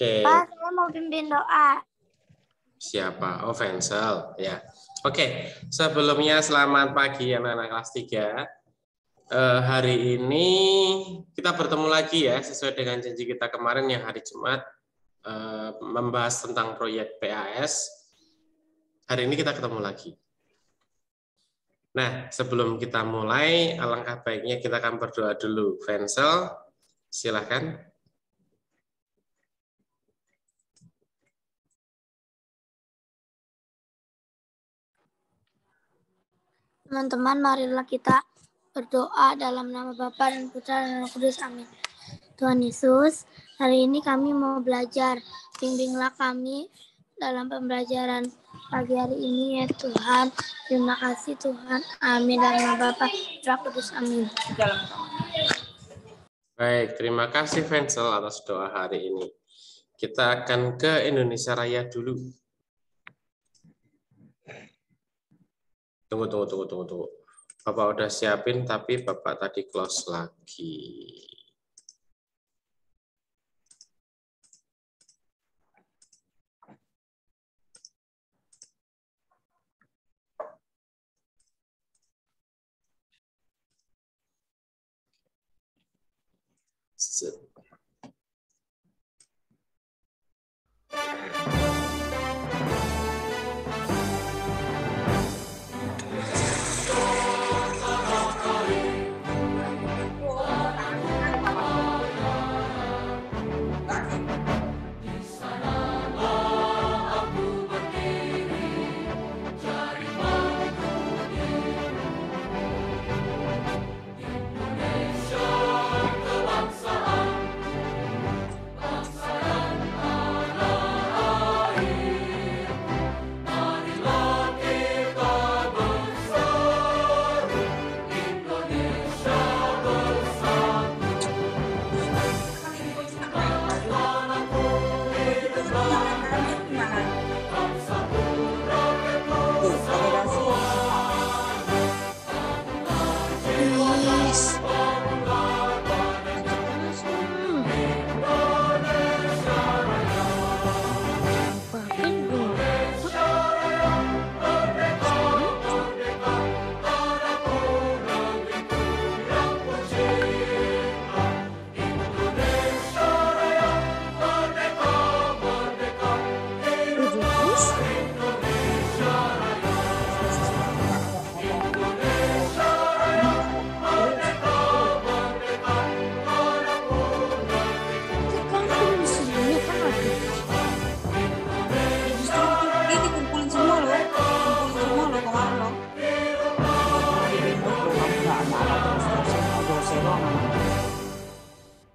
Pak, saya mau pimpin doa. Siapa? Oh, Fensel. Ya. Oke, sebelumnya selamat pagi anak-anak kelas 3. Hari ini kita bertemu lagi ya, sesuai dengan janji kita kemarin yang hari Jumat, membahas tentang proyek PAS. Hari ini kita ketemu lagi. Nah, sebelum kita mulai, alangkah baiknya kita akan berdoa dulu. Fensel, silakan. Teman-teman, marilah kita berdoa dalam nama Bapa dan Putra dan Roh Kudus. Amin. Tuhan Yesus, hari ini kami mau belajar. Bimbinglah kami dalam pembelajaran pagi hari ini ya Tuhan. Terima kasih Tuhan. Amin. Dalam nama Bapa, Roh Kudus. Amin. Baik, terima kasih Fensel atas doa hari ini. Kita akan ke Indonesia Raya dulu. Tunggu. Bapak udah siapin, tapi Bapak tadi close lagi.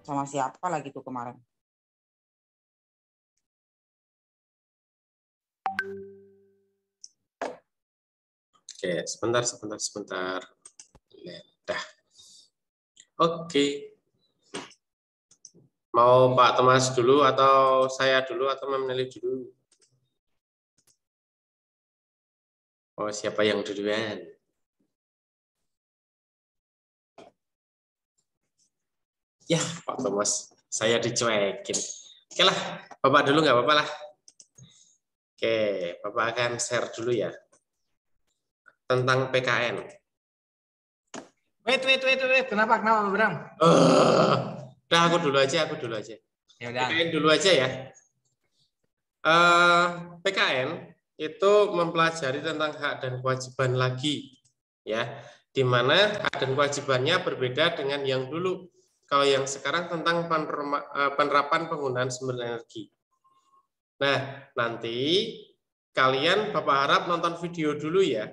Sama siapa lagi tuh kemarin? Oke, sebentar. Dah. Oke. Mau Pak Thomas dulu atau saya dulu atau memilih dulu? Oh, siapa yang duluan? Ya, Pak Thomas, saya dicuekin. Oke lah, Bapak dulu nggak apa-apa lah. Oke, Bapak akan share dulu ya. Tentang PKN. Wait. Kenapa Bram? Udah aku dulu aja. Ya udah. PKN dulu aja ya. PKN itu mempelajari tentang hak dan kewajiban lagi, ya. Di mana hak dan kewajibannya berbeda dengan yang dulu. Kalau yang sekarang tentang penerapan penggunaan sumber energi. Nah, nanti kalian Bapak harap nonton video dulu ya,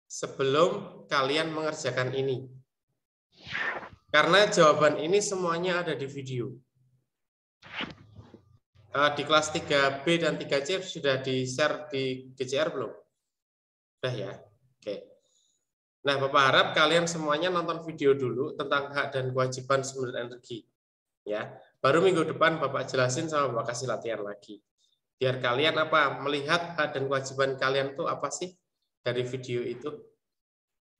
sebelum kalian mengerjakan ini. Karena jawaban ini semuanya ada di video. Di kelas 3B dan 3C sudah di-share di GCR belum? Sudah ya? Oke. Nah, Bapak harap kalian semuanya nonton video dulu tentang hak dan kewajiban sumber energi. Ya, baru minggu depan Bapak jelasin sama Bapak kasih latihan lagi. Biar kalian melihat hak dan kewajiban kalian tuh apa sih dari video itu.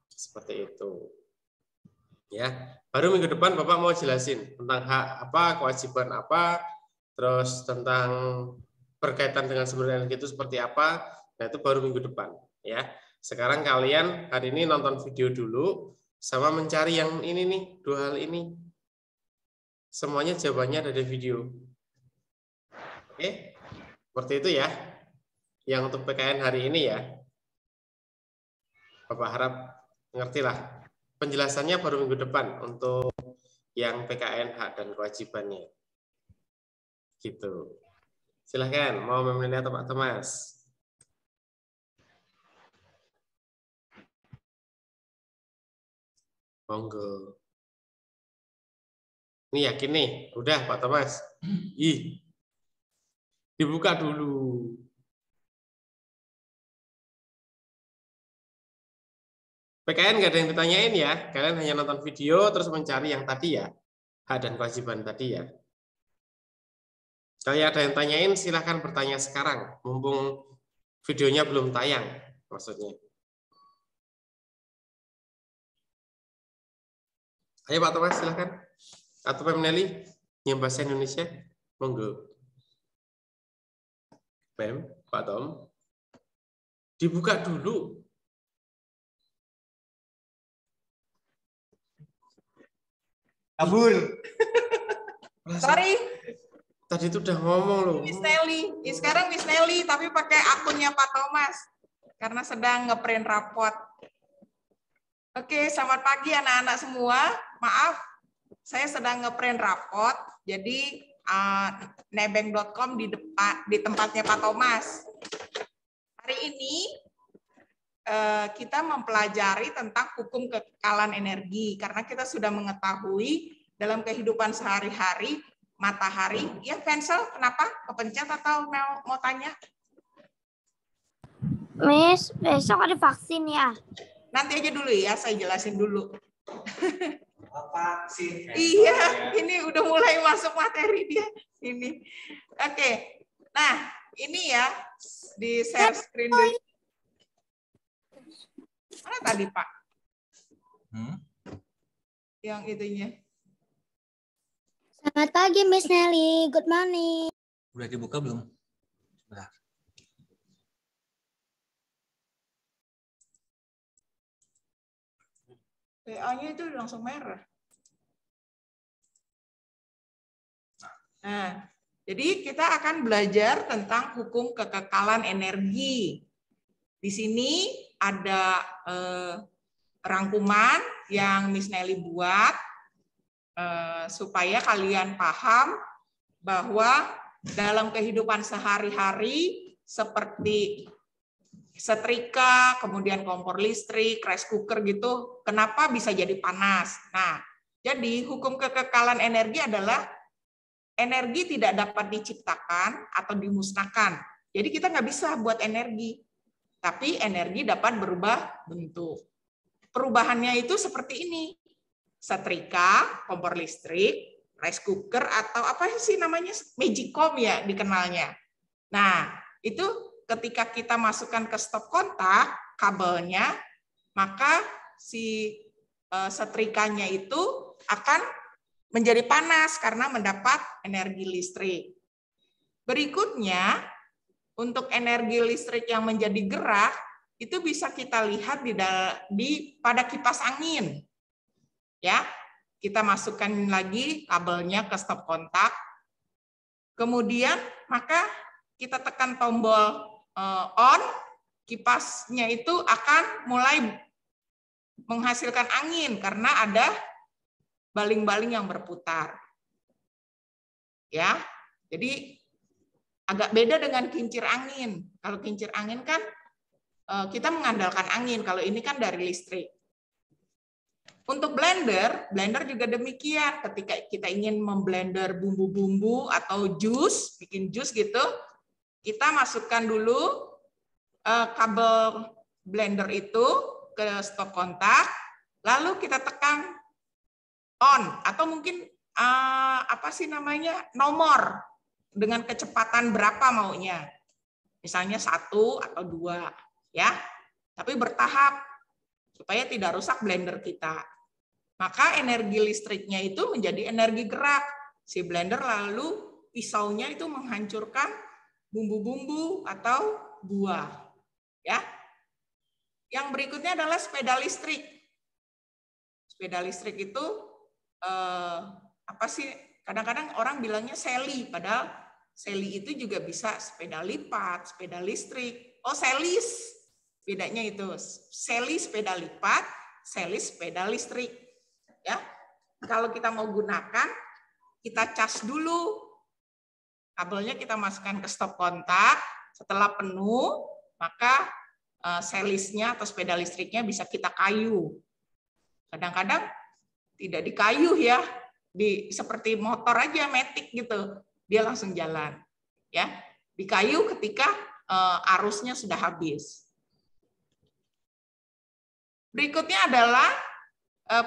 Seperti itu. Ya, baru minggu depan Bapak mau jelasin tentang hak apa, kewajiban apa, terus tentang berkaitan dengan sumber energi itu seperti apa, nah itu baru minggu depan ya. Sekarang kalian hari ini nonton video dulu sama mencari yang ini nih, dua hal ini. Semuanya jawabannya ada di video. Oke, seperti itu ya. Yang untuk PKN hari ini ya. Bapak harap ngerti lah. Penjelasannya baru minggu depan untuk yang PKN hak dan kewajibannya. Gitu. Silahkan, mau memilih atau Pak Thomas? Monggo. Ini yakin nih, udah Pak Thomas. Ih, dibuka dulu. PKN nggak ada yang ditanyain ya, kalian hanya nonton video terus mencari yang tadi ya, hak dan kewajiban tadi ya. Kalau ada yang tanyain silahkan bertanya sekarang, mumpung videonya belum tayang maksudnya. Ayo Pak Thomas silahkan. Atau Pak Nelly yang bahasa Indonesia, monggo. Pem, Pak Tom, dibuka dulu. Kabur. Sorry, Tadi itu udah ngomong loh. Miss Nelly. Sekarang Miss Nelly, tapi pakai akunnya Pak Thomas. Karena sedang ngeprint rapot. Oke, selamat pagi anak-anak semua. Maaf, saya sedang ngeprint rapot. Jadi, nebeng.com di tempatnya Pak Thomas. Hari ini, kita mempelajari tentang hukum kekekalan energi. Karena kita sudah mengetahui dalam kehidupan sehari-hari, matahari, ya cancel, kenapa? Kepencet atau mau tanya? Miss, besok ada vaksin ya? Nanti aja dulu ya, saya jelasin dulu. Vaksin. Iya, ini udah mulai masuk materi dia. Ini. Oke, nah ini ya, di share screen dulu. Mana tadi Pak? Yang itunya. Selamat pagi Miss Nelly, good morning. Udah dibuka belum? Bentar. PA-nya itu langsung merah. Nah, jadi kita akan belajar tentang hukum kekekalan energi. Di sini ada rangkuman yang Miss Nelly buat supaya kalian paham bahwa dalam kehidupan sehari-hari seperti setrika, kemudian kompor listrik, rice cooker gitu, kenapa bisa jadi panas? Nah, jadi hukum kekekalan energi adalah energi tidak dapat diciptakan atau dimusnahkan. Jadi kita nggak bisa buat energi, tapi energi dapat berubah bentuk. Perubahannya itu seperti ini. Setrika, kompor listrik, rice cooker, atau apa sih namanya? Magicom ya dikenalnya. Nah, itu ketika kita masukkan ke stop kontak kabelnya, maka si setrikanya itu akan menjadi panas karena mendapat energi listrik. Berikutnya, untuk energi listrik yang menjadi gerak, itu bisa kita lihat pada kipas angin. Ya, kita masukkan lagi kabelnya ke stop kontak. Kemudian, maka kita tekan tombol on, kipasnya itu akan mulai menghasilkan angin karena ada baling-baling yang berputar. Ya, jadi agak beda dengan kincir angin. Kalau kincir angin kan kita mengandalkan angin, kalau ini kan dari listrik. Untuk blender juga demikian. Ketika kita ingin memblender bumbu-bumbu atau jus, bikin jus gitu, kita masukkan dulu kabel blender itu ke stop kontak, lalu kita tekan on atau mungkin apa sih namanya nomor dengan kecepatan berapa maunya, misalnya 1 atau 2 ya, tapi bertahap supaya tidak rusak blender kita. Maka energi listriknya itu menjadi energi gerak, si blender lalu pisaunya itu menghancurkan bumbu-bumbu atau buah. Ya. Yang berikutnya adalah sepeda listrik. Sepeda listrik itu apa sih? Kadang-kadang orang bilangnya seli, padahal seli itu juga bisa sepeda lipat, sepeda listrik. Oh, selis. Bedanya itu. Seli sepeda lipat, seli sepeda listrik. Ya. Kalau kita mau gunakan, kita cas dulu. Kabelnya kita masukkan ke stop kontak. Setelah penuh, maka selisnya atau sepeda listriknya bisa kita kayu. Kadang-kadang tidak dikayu ya, seperti motor aja matic gitu, dia langsung jalan. Ya, dikayu ketika arusnya sudah habis. Berikutnya adalah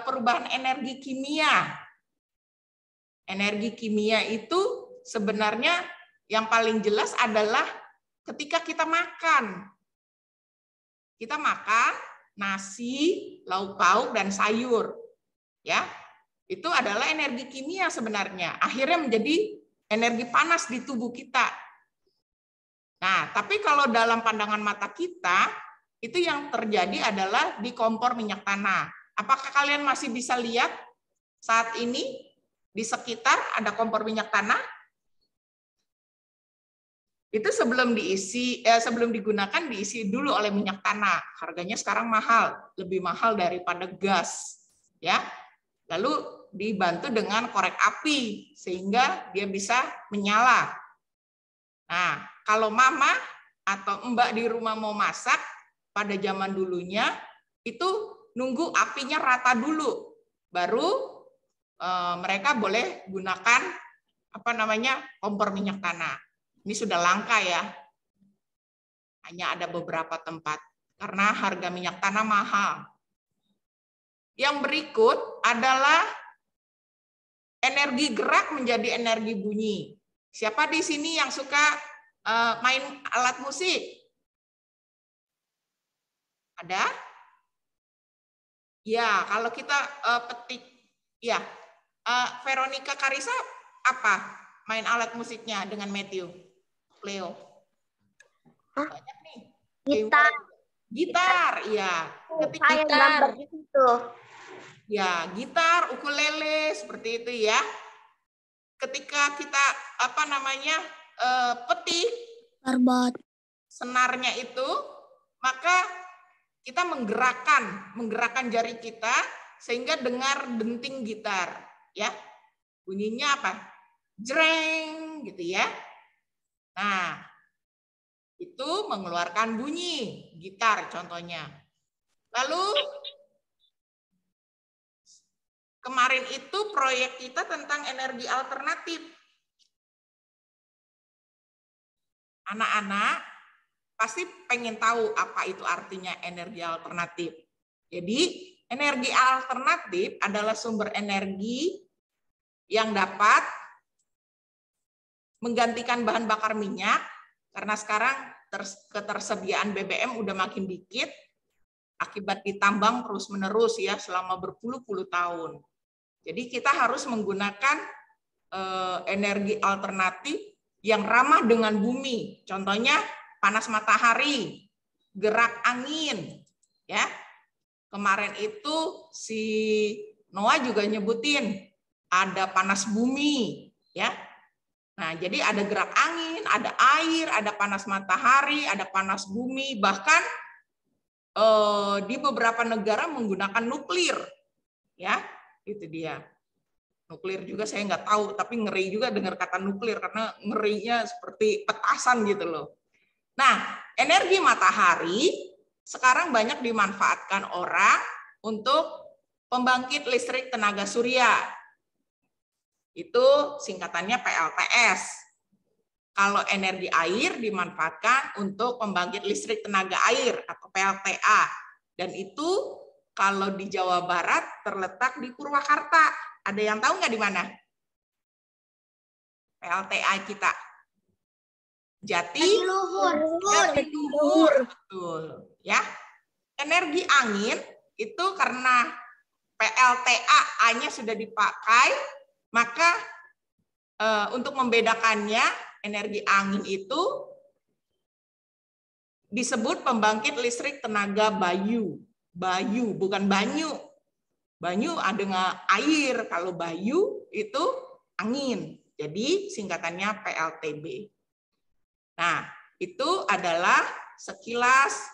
perubahan energi kimia. Energi kimia itu sebenarnya yang paling jelas adalah ketika kita makan. Kita makan nasi, lauk pauk, dan sayur. Ya, itu adalah energi kimia sebenarnya. Akhirnya menjadi energi panas di tubuh kita. Nah, tapi kalau dalam pandangan mata kita, itu yang terjadi adalah di kompor minyak tanah. Apakah kalian masih bisa lihat saat ini di sekitar ada kompor minyak tanah? Itu sebelum digunakan diisi dulu oleh minyak tanah. Harganya sekarang mahal, lebih mahal daripada gas, ya. Lalu dibantu dengan korek api sehingga dia bisa menyala. Nah, kalau mama atau mbak di rumah mau masak pada zaman dulunya itu nunggu apinya rata dulu, baru mereka boleh gunakan kompor minyak tanah. Ini sudah langka ya, hanya ada beberapa tempat karena harga minyak tanah mahal. Yang berikut adalah energi gerak menjadi energi bunyi. Siapa di sini yang suka main alat musik? Ada? Ya, kalau kita petik, ya, Veronica Karisa apa main alat musiknya dengan Matthew? Leo. Banyak nih. Gitar. Gitar, iya. Ketika Gitar. Itu. Ya, gitar, ukulele seperti itu ya. Ketika kita petik senarnya itu, maka kita menggerakkan jari kita sehingga dengar denting gitar, ya. Bunyinya apa? Jreng gitu ya. Nah, itu mengeluarkan bunyi gitar contohnya. Lalu kemarin itu proyek kita tentang energi alternatif. Anak-anak pasti pengen tahu apa itu artinya energi alternatif. Jadi, energi alternatif adalah sumber energi yang dapat menggantikan bahan bakar minyak, karena sekarang ketersediaan BBM udah makin dikit, akibat ditambang terus-menerus ya selama berpuluh-puluh tahun. Jadi kita harus menggunakan energi alternatif yang ramah dengan bumi. Contohnya panas matahari, gerak angin, ya. Kemarin itu si Noah juga nyebutin ada panas bumi, ya. Nah, jadi ada gerak angin, ada air, ada panas matahari, ada panas bumi, bahkan di beberapa negara menggunakan nuklir, ya, itu dia. Nuklir juga saya nggak tahu, tapi ngeri juga dengar kata nuklir karena ngerinya seperti petasan gitu loh. Nah, energi matahari sekarang banyak dimanfaatkan orang untuk pembangkit listrik tenaga surya. Itu singkatannya PLTS. Kalau energi air dimanfaatkan untuk pembangkit listrik tenaga air atau PLTA. Dan itu kalau di Jawa Barat terletak di Purwakarta. Ada yang tahu nggak di mana? PLTA kita. Jatiluhur. Betul, ya. Energi angin itu karena PLTA A-nya sudah dipakai, maka untuk membedakannya, energi angin itu disebut pembangkit listrik tenaga bayu. Bayu, bukan banyu. Banyu ada air, kalau bayu itu angin. Jadi singkatannya PLTB. Nah, itu adalah sekilas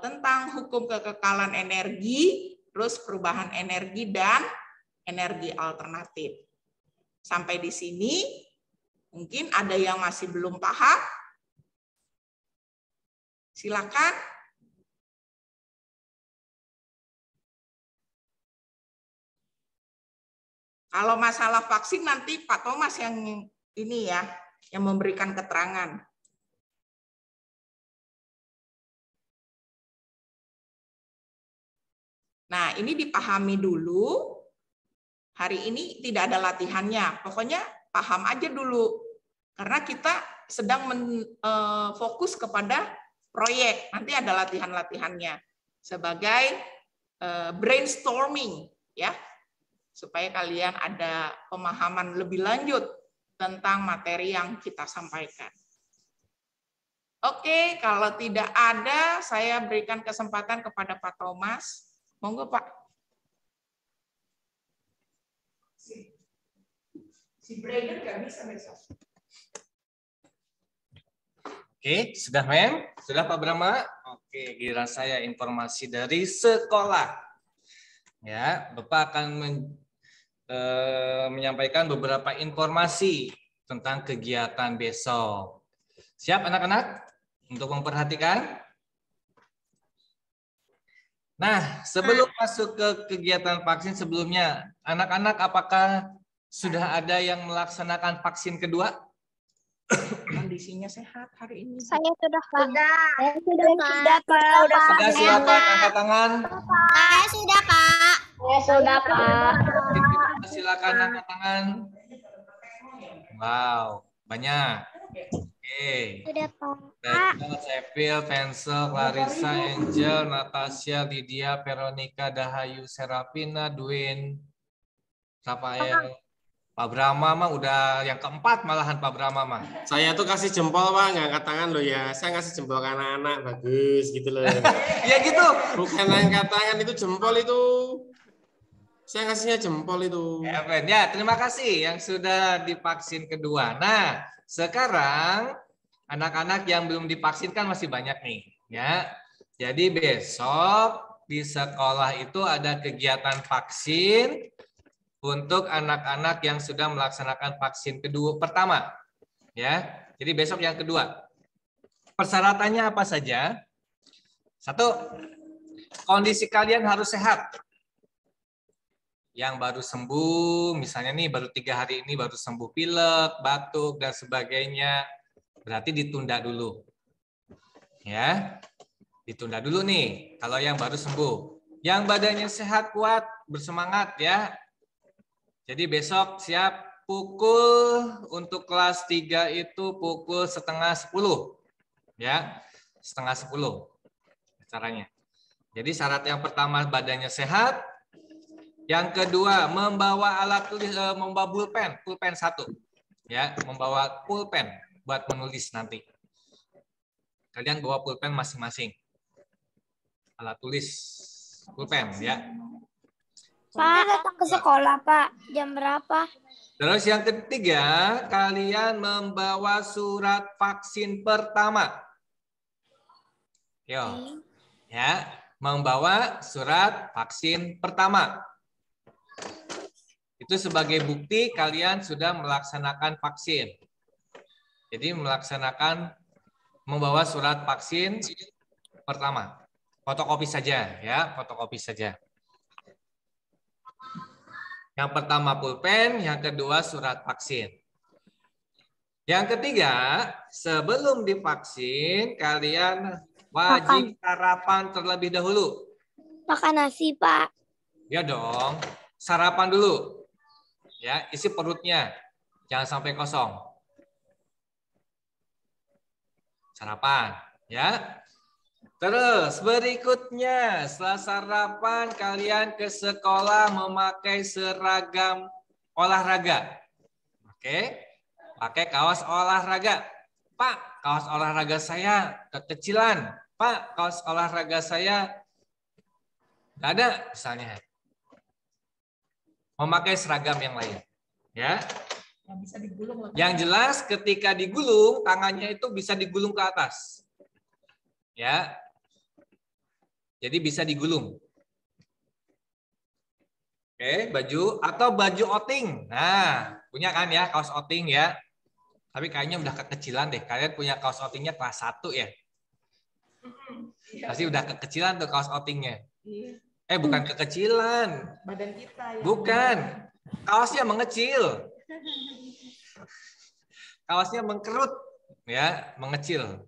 tentang hukum kekekalan energi, terus perubahan energi dan energi alternatif. Sampai di sini, mungkin ada yang masih belum paham. Silakan. Kalau masalah vaksin nanti Pak Thomas yang ini ya, yang memberikan keterangan. Nah, ini dipahami dulu. Hari ini tidak ada latihannya. Pokoknya paham aja dulu. Karena kita sedang fokus kepada proyek. Nanti ada latihan-latihannya sebagai brainstorming ya. Supaya kalian ada pemahaman lebih lanjut tentang materi yang kita sampaikan. Oke, kalau tidak ada, saya berikan kesempatan kepada Pak Thomas. Monggo, Pak. Si Braden nggak bisa besok. Oke, sudah Mem? Sudah Pak Brahma? Oke, giliran saya informasi dari sekolah. Ya, Bapak akan menyampaikan beberapa informasi tentang kegiatan besok. Siap anak-anak untuk memperhatikan? Nah, sebelum masuk ke kegiatan vaksin sebelumnya, anak-anak apakah sudah ada yang melaksanakan vaksin kedua? Kondisinya sehat hari ini. Saya sudah, Pak. Saya sudah, Pak. Sudah, silakan angkat tangan. Saya sudah, Pak. Saya sudah, Pak. Silakan angkat tangan. Wow, banyak. Oke. Sudah, Pak. Rachel, Sevil, Fensel, Clarissa, Angel, Natasha, Lydia, Veronica, Dahayu, Serafina, Dwayne, Rafael, Pak Brahma mah udah yang keempat malahan Pak Brahma mah. Saya tuh kasih jempol Pak, nggak angkat tangan loh ya. Saya ngasih jempol ke anak-anak, bagus gitu loh. Ya gitu. Bukan angkat tangan, itu jempol itu. Saya ngasihnya jempol itu. Ya, terima kasih yang sudah divaksin kedua. Nah, sekarang anak-anak yang belum divaksin kan masih banyak nih, ya. Jadi besok di sekolah itu ada kegiatan vaksin untuk anak-anak yang sudah melaksanakan vaksin kedua pertama, ya. Jadi besok yang kedua. Persyaratannya apa saja? 1, kondisi kalian harus sehat. Yang baru sembuh, misalnya nih baru 3 hari ini baru sembuh pilek, batuk dan sebagainya, berarti ditunda dulu. Ya. Ditunda dulu nih kalau yang baru sembuh. Yang badannya sehat, kuat, bersemangat ya. Jadi besok siap pukul untuk kelas 3 itu pukul 9:30. Ya. 9:30 caranya. Jadi syarat yang pertama badannya sehat. Yang kedua, membawa alat tulis, membawa pulpen 1. Ya, membawa pulpen buat menulis nanti. Kalian bawa pulpen masing-masing. Alat tulis pulpen ya. Pak, datang ke sekolah, Pak. Jam berapa? Terus yang ketiga, kalian membawa surat vaksin pertama. Yo. Ya, membawa surat vaksin pertama. Itu sebagai bukti kalian sudah melaksanakan vaksin. Jadi membawa surat vaksin pertama. Fotokopi saja ya, fotokopi saja. Yang pertama pulpen, yang kedua surat vaksin. Yang ketiga, sebelum divaksin kalian wajib sarapan terlebih dahulu. Makan nasi, Pak. Ya dong, sarapan dulu. Ya, isi perutnya. Jangan sampai kosong. Sarapan, ya. Terus berikutnya, setelah sarapan kalian ke sekolah memakai seragam olahraga. Oke, pakai kaos olahraga. Pak, kaos olahraga saya kekecilan. Pak, kaos olahraga saya nggak ada, misalnya. Memakai seragam yang lain. Ya. Yang bisa digulung. Yang jelas ketika digulung, tangannya itu bisa digulung ke atas. Ya. Jadi bisa digulung. Oke, baju atau baju outing. Nah, punya kan ya kaos outing ya. Tapi kayaknya udah kekecilan deh. Kalian punya kaos outingnya kelas 1 ya. Pasti udah kekecilan tuh kaos outingnya. Bukan kekecilan. Badan kita. Bukan. Kaosnya mengecil. Kaosnya mengkerut. Ya, mengecil.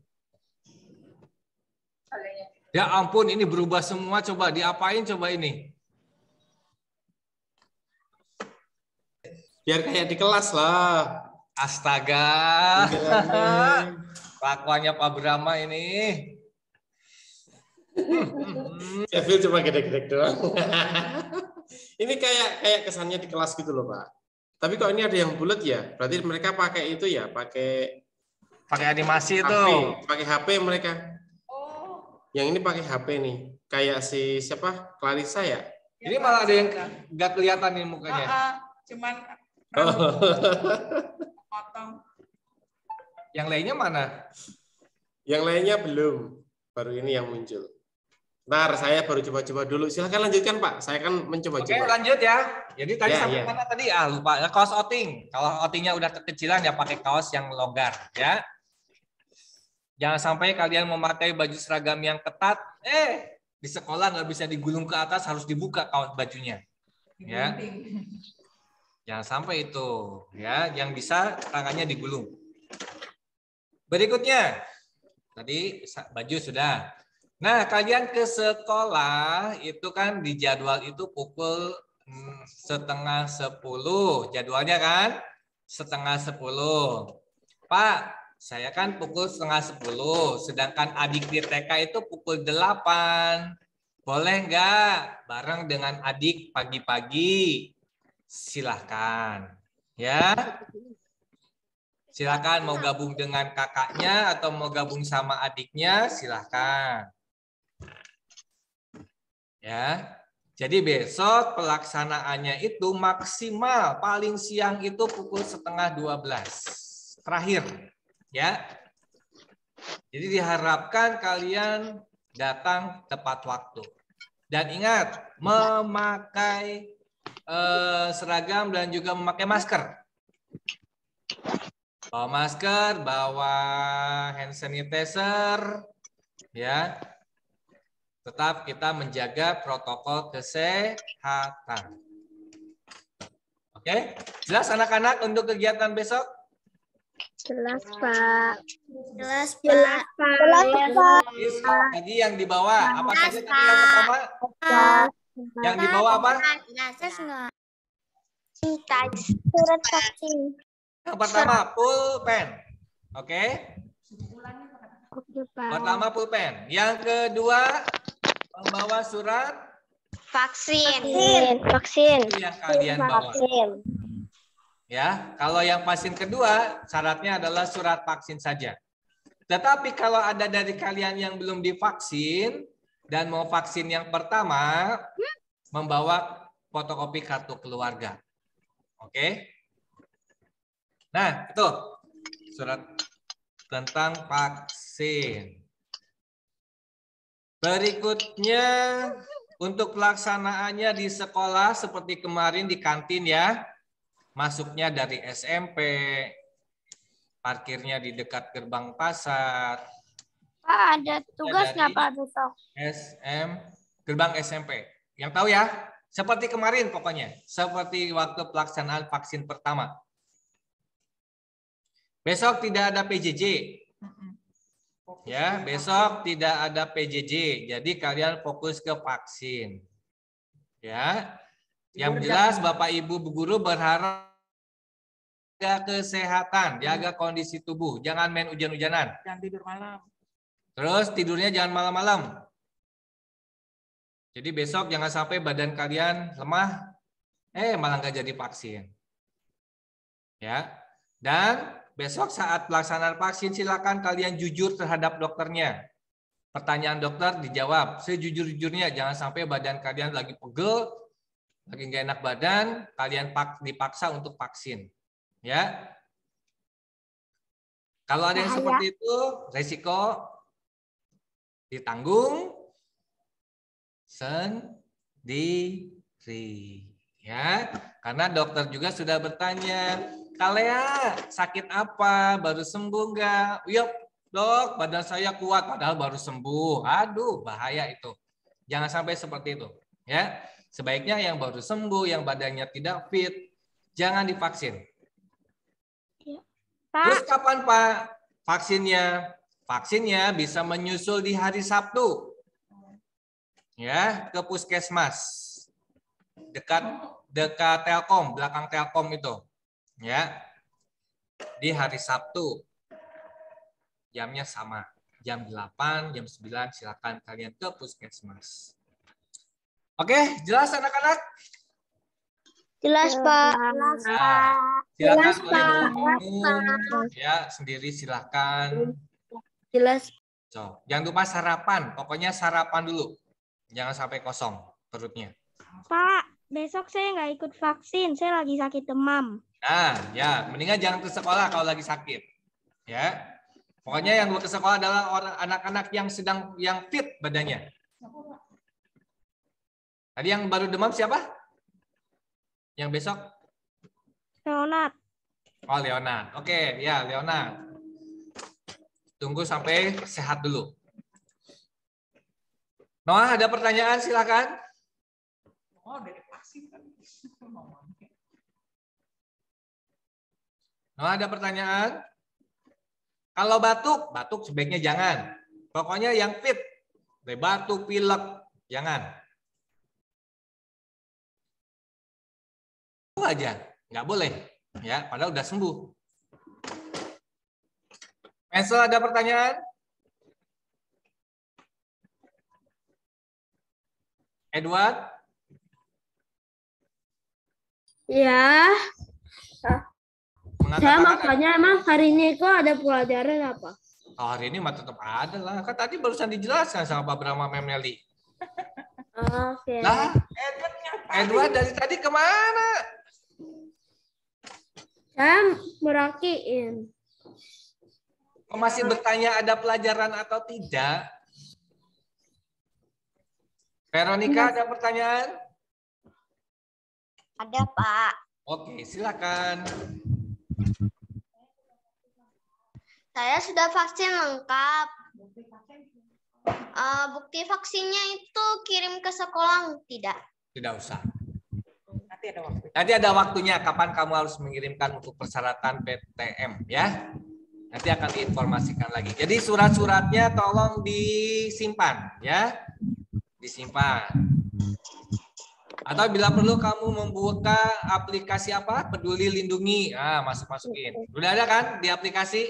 Ya ampun, ini berubah semua. Coba diapain coba ini? Biar kayak di kelas lah. Astaga. Kelakuannya Pak Brahma ini. Evil cuma gede-gede doang. Ini kayak kesannya di kelas gitu loh, Pak. Tapi kok ini ada yang bulat ya? Berarti mereka pakai itu ya, pakai animasi HP, itu. pakai HP mereka. Yang ini pakai HP nih. Kayak si siapa? Clarissa ya? Ini malah ada yang nggak kelihatan nih mukanya. Cuman potong. Yang lainnya mana? Yang lainnya belum. Baru ini yang muncul. Ntar saya baru coba-coba dulu. Silahkan lanjutkan Pak. Saya kan mencoba-coba. Oke, lanjut ya. Jadi tadi sampai ya. mana tadi? Lupa. Kaos outing. Kalau outingnya udah kekecilan ya pakai kaos yang longgar ya. Jangan sampai kalian memakai baju seragam yang ketat. Di sekolah nggak bisa digulung ke atas, harus dibuka kaos bajunya. Ya. Jangan sampai itu ya. Yang bisa tangannya digulung. Berikutnya. Tadi baju sudah. Nah, kalian ke sekolah itu kan di jadwal itu pukul 9:30 jadwalnya kan? 9:30. Pak, saya kan pukul 9:30, sedangkan adik di TK itu pukul 8. Boleh nggak bareng dengan adik pagi-pagi? Silahkan. Ya. Silakan mau gabung dengan kakaknya atau mau gabung sama adiknya, silahkan. Ya, jadi besok pelaksanaannya itu maksimal paling siang itu pukul 11:30 terakhir, ya. Jadi diharapkan kalian datang tepat waktu dan ingat memakai seragam dan juga memakai masker. Bawa masker, bawa hand sanitizer, ya. Tetap kita menjaga protokol kesehatan. Oke, jelas anak-anak untuk kegiatan besok? Jelas, Pak. Jelas, Pak. Tadi yang dibawa apa saja tadi yang pertama? Yang dibawa apa? Surat vaksin. Yang pertama pulpen. Oke. Oke, Pak. Pertama pulpen. Yang kedua membawa surat Vaksin. itu yang kalian bawa. Ya, kalau yang vaksin kedua syaratnya adalah surat vaksin saja. Tetapi kalau ada dari kalian yang belum divaksin dan mau vaksin yang pertama, membawa fotokopi kartu keluarga. Oke? Nah, itu surat tentang vaksin. Berikutnya untuk pelaksanaannya di sekolah seperti kemarin di kantin ya. Masuknya dari SMP, parkirnya di dekat gerbang pasar. Pak, ada tugas nggak Pak besok? Gerbang SMP. Yang tahu ya, seperti kemarin pokoknya. Seperti waktu pelaksanaan vaksin pertama. Besok tidak ada PJJ. Ya, besok tidak ada PJJ. Jadi kalian fokus ke vaksin. Ya. Yang jelas Bapak Ibu guru berharap jaga kesehatan, jaga kondisi tubuh, jangan main hujan-hujanan. Jangan tidur malam. Terus tidurnya jangan malam-malam. Jadi besok jangan sampai badan kalian lemah, malah nggak jadi vaksin. Ya. Dan besok saat pelaksanaan vaksin silakan kalian jujur terhadap dokternya. Pertanyaan dokter dijawab sejujur-jujurnya, jangan sampai badan kalian lagi pegel, lagi nggak enak badan, kalian dipaksa untuk vaksin. Ya. Kalau ada yang seperti itu, resiko ditanggung sendiri. Ya, karena dokter juga sudah bertanya, Kalea sakit apa? Baru sembuh nggak? Yuk, dok, badan saya kuat padahal baru sembuh. Aduh, bahaya itu. Jangan sampai seperti itu. Ya, sebaiknya yang baru sembuh, yang badannya tidak fit, jangan divaksin. Pak. Terus kapan Pak vaksinnya? Vaksinnya bisa menyusul di hari Sabtu. Ya, ke puskesmas. Dekat Telkom, belakang Telkom itu. Ya. Di hari Sabtu. Jamnya sama. Jam 8, jam 9 silakan kalian ke puskesmas. Oke, jelas anak-anak? Jelas, Pak. Nah, silakan minum ya sendiri silakan. Jelas. So, jangan lupa sarapan, pokoknya sarapan dulu. Jangan sampai kosong perutnya. Pak, besok saya nggak ikut vaksin. Saya lagi sakit demam. Nah, ya, mendingan jangan ke sekolah kalau lagi sakit. Ya. Pokoknya yang ke sekolah adalah anak-anak yang fit badannya. Tadi yang baru demam siapa? Yang besok? Leonard. Oh, Leonard. Oke, ya, Leonard. Tunggu sampai sehat dulu. Noah, ada pertanyaan? Silakan. Oh, dari vaksin kan. Noah, ada pertanyaan? Kalau batuk sebaiknya jangan. Pokoknya yang fit. Batuk, pilek, jangan. Itu aja, nggak boleh. Ya, padahal udah sembuh. Ansel, ada pertanyaan? Edward? Ya, saya mau Mengatakan tanya emang hari ini kok ada pelajaran apa? oh, hari ini mah tetap ada lah. Kan tadi barusan dijelaskan sama Pak Brahma Memeli. Oke. Lah, Edward dari tadi kemana? Saya merakiin. Kok masih bertanya ada pelajaran atau tidak? Veronica, ada pertanyaan? Ada, Pak. Oke, silakan. Saya sudah vaksin lengkap. Bukti vaksinnya itu kirim ke sekolah tidak? Tidak usah. Nanti ada waktu. Nanti ada waktunya kapan kamu harus mengirimkan untuk persyaratan PTM ya. Nanti akan diinformasikan lagi. Jadi surat-suratnya tolong disimpan ya. Disimpan. Atau bila perlu kamu membuka aplikasi apa? Peduli Lindungi. Ah, masukin. Udah ada kan di aplikasi?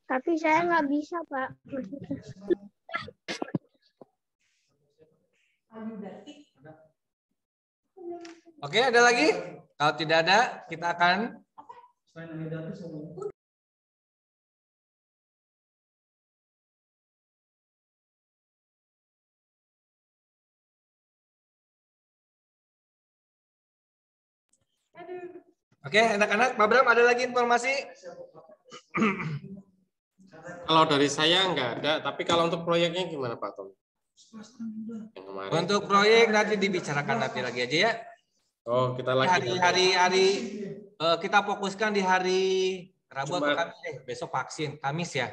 Tapi saya nggak bisa, Pak. Oke, ada lagi? Kalau tidak ada, kita akan Oke, anak-anak, Pak Bram, ada lagi informasi? Kalau dari saya nggak ada, tapi kalau untuk proyeknya gimana Pak Tom? Yang kemarin. Untuk proyek nanti dibicarakan nanti lagi aja ya. Oh, kita lagi. Hari kita fokuskan di hari Rabu atau Jumat. Kamis. Besok vaksin, Kamis ya.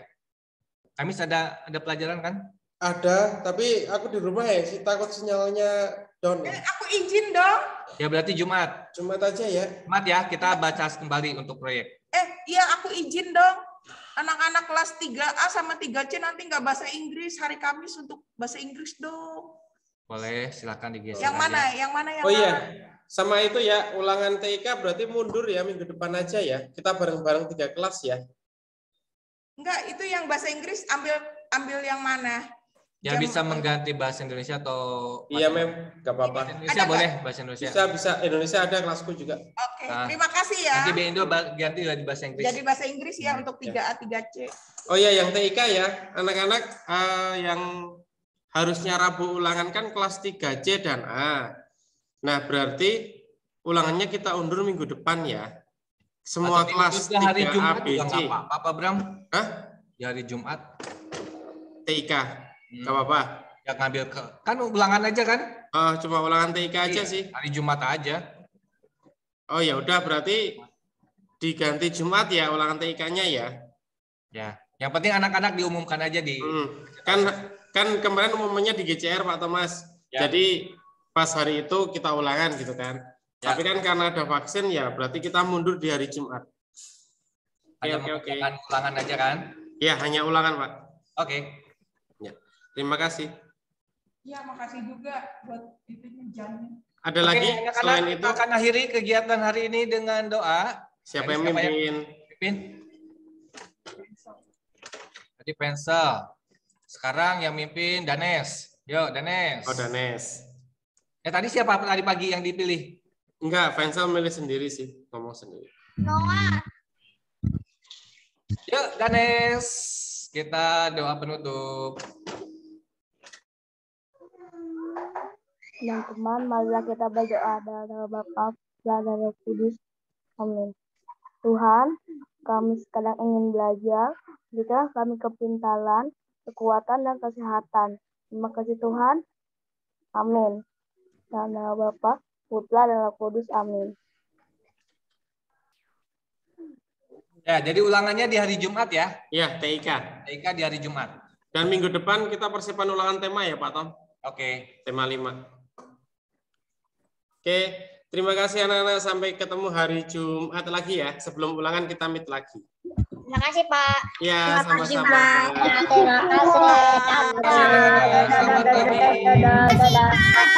Kamis ada pelajaran kan? Ada, tapi aku di rumah ya, sih takut sinyalnya down. Aku izin dong. Ya berarti Jumat. Jumat aja ya. Jumat ya, kita baca kembali untuk proyek. Iya aku izin dong. Anak-anak kelas 3A sama 3C nanti nggak bahasa Inggris hari Kamis untuk bahasa Inggris dong. Boleh, silakan digeser. Yang mana? aja. Yang mana? Yang Oh iya, mana? sama itu ya, ulangan TIK berarti mundur ya minggu depan aja ya. Kita bareng-bareng 3 kelas ya. Enggak, itu yang bahasa Inggris ambil yang mana? Ya bisa mengganti bahasa Indonesia atau Iya, Mem, nggak apa-apa. bahasa Indonesia Ada, boleh, bahasa Indonesia. Bisa Indonesia ada kelasku juga. Oke, Nah, terima kasih ya. Nanti Indo ganti di bahasa Inggris. Jadi bahasa Inggris ya untuk 3A, 3C. Oh ya, yang TIK ya, anak-anak yang harusnya Rabu ulangan kan kelas 3C dan A. Nah, berarti ulangannya kita undur minggu depan ya. Semua Atau kelas di hari 3A, Jumat B, juga C. nggak apa-apa, Bram. Hah? Di hari Jumat. TIK, nggak apa-apa. Ya ngambil kan ulangan aja kan? Cuma ulangan TIK aja Iya, sih. Hari Jumat aja. Oh ya udah, berarti diganti Jumat ya ulangan TIK-nya ya. Ya. Yang penting anak-anak diumumkan aja di. Kan kemarin umumnya di GCR Pak Thomas. Ya. Jadi pas hari itu kita ulangan gitu kan. Ya. Tapi kan karena ada vaksin ya berarti kita mundur di hari Jumat. Hanya Oke. mengerjakan ulangan aja kan? Ya, hanya ulangan, Pak. Oke. Ya. Terima kasih. Ya, makasih juga buat itu jamnya. Ada lagi anak-anak, selain kita itu? akan akhiri kegiatan hari ini dengan doa. Siapa Dari yang mimpin? Mimpin? Tadi Pensel. Sekarang yang mimpin Danes. Yuk, Danes. Oh, Danes. Tadi siapa tadi pagi yang dipilih? Enggak, Fansel milih sendiri sih, ngomong sendiri. Noah. Yuk, Danes. Kita doa penutup. Teman-teman, marilah kita berdoa dalam nama Bapa dan Roh Kudus. Amin. Tuhan, kami sekarang ingin belajar, berikan kami kepintaran, kekuatan, dan kesehatan. Terima kasih Tuhan. Amin. Dalam nama Bapa, Putra, dan Roh Kudus. Amin. Ya, jadi ulangannya di hari Jumat ya. Ya, TIK. TIK di hari Jumat. Dan minggu depan kita persiapan ulangan tema ya, Pak Tom. Oke. Tema 5. Oke, terima kasih anak-anak. Sampai ketemu hari Jumat lagi ya. Sebelum ulangan kita meet lagi. Terima kasih, Pak. Ya, Terima kasih, sama-sama. Pak. Terima kasih. Selamat pagi. Dadah.